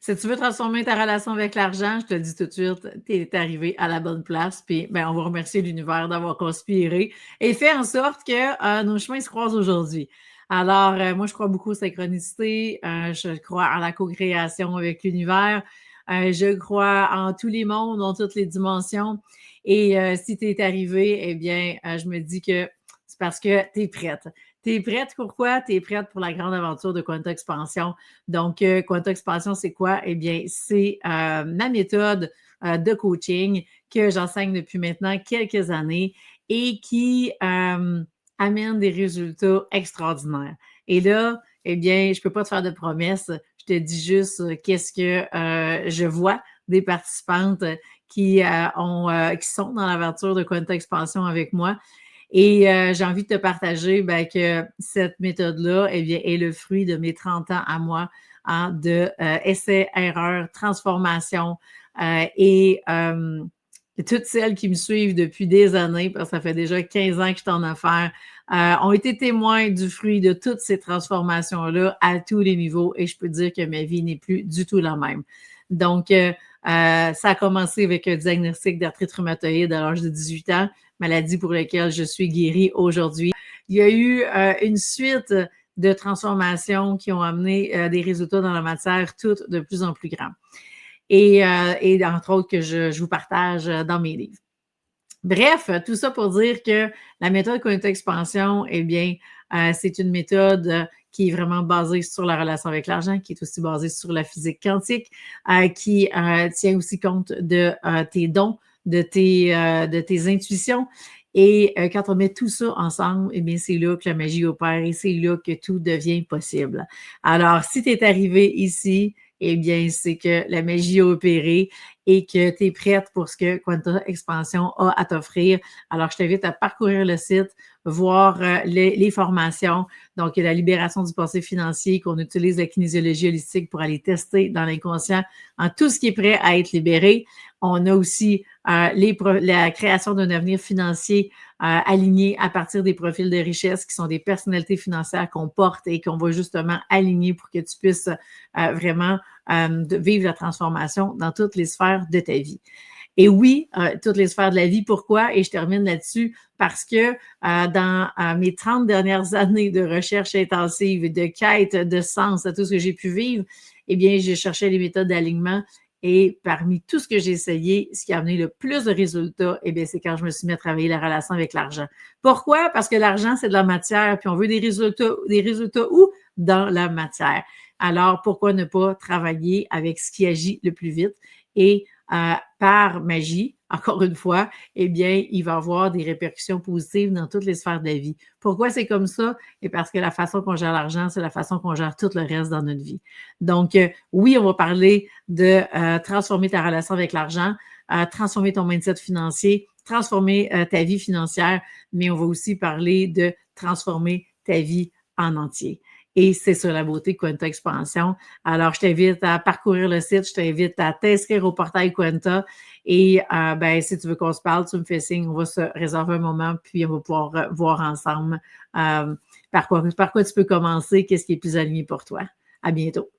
Si tu veux transformer ta relation avec l'argent, je te le dis tout de suite, tu es arrivé à la bonne place. Puis, ben, on va remercier l'univers d'avoir conspiré et fait en sorte que nos chemins se croisent aujourd'hui. Alors, moi, je crois beaucoup aux synchronicités. Je crois à la co-création avec l'univers. Je crois en tous les mondes, en toutes les dimensions. Et si tu es arrivé, eh bien, je me dis que c'est parce que tu es prête. Tu es prête pourquoi? Tu es prête pour la grande aventure de Quanta Expansion. Donc, Quanta Expansion, c'est quoi? Eh bien, c'est ma méthode de coaching que j'enseigne depuis maintenant quelques années et qui amène des résultats extraordinaires. Et là, eh bien, je ne peux pas te faire de promesses. Je te dis juste qu'est-ce que je vois des participantes qui sont dans l'aventure de Quanta Expansion avec moi. Et j'ai envie de te partager ben, que cette méthode-là, eh bien, est le fruit de mes 30 ans à moi de essais, erreurs, transformation et toutes celles qui me suivent depuis des années, parce que ça fait déjà 15 ans que je suis en affaires, ont été témoins du fruit de toutes ces transformations-là à tous les niveaux et je peux dire que ma vie n'est plus du tout la même. Donc, ça a commencé avec un diagnostic d'arthrite rhumatoïde à l'âge de 18 ans, maladie pour laquelle je suis guérie aujourd'hui. Il y a eu une suite de transformations qui ont amené des résultats dans la matière, toutes de plus en plus grands. Et entre autres que je vous partage dans mes livres. Bref, tout ça pour dire que la méthode Quanta Expansion, eh bien, c'est une méthode qui est vraiment basée sur la relation avec l'argent, qui est aussi basée sur la physique quantique, qui tient aussi compte de tes dons, de tes intuitions. Et quand on met tout ça ensemble, eh bien, c'est là que la magie opère et c'est là que tout devient possible. Alors, si tu es arrivé ici, eh bien, c'est que la magie a opéré et que tu es prête pour ce que Quanta Expansion a à t'offrir. Alors, je t'invite à parcourir le site, voir les formations. Donc, il y a la libération du passé financier, qu'on utilise la kinésiologie holistique pour aller tester dans l'inconscient en tout ce qui est prêt à être libéré. On a aussi la création d'un avenir financier aligné à partir des profils de richesse qui sont des personnalités financières qu'on porte et qu'on va justement aligner pour que tu puisses vraiment vivre la transformation dans toutes les sphères de ta vie. Et oui, toutes les sphères de la vie. Pourquoi? Et je termine là-dessus parce que dans mes 30 dernières années de recherche intensive et de quête de sens à tout ce que j'ai pu vivre, eh bien, j'ai cherché les méthodes d'alignement et parmi tout ce que j'ai essayé, ce qui a amené le plus de résultats, eh bien, c'est quand je me suis mis à travailler la relation avec l'argent. Pourquoi? Parce que l'argent, c'est de la matière, puis on veut des résultats où? Dans la matière. Alors, pourquoi ne pas travailler avec ce qui agit le plus vite? Et par magie, encore une fois, eh bien, il va y avoir des répercussions positives dans toutes les sphères de la vie. Pourquoi c'est comme ça? Et parce que la façon qu'on gère l'argent, c'est la façon qu'on gère tout le reste dans notre vie. Donc, oui, on va parler de transformer ta relation avec l'argent, transformer ton mindset financier, transformer ta vie financière, mais on va aussi parler de transformer ta vie en entier. Et c'est sur la beauté Quanta Expansion. Alors, je t'invite à parcourir le site, je t'invite à t'inscrire au portail Quanta et ben, si tu veux qu'on se parle, tu me fais signe, on va se réserver un moment, puis on va pouvoir voir ensemble par quoi tu peux commencer, qu'est-ce qui est plus aligné pour toi. À bientôt.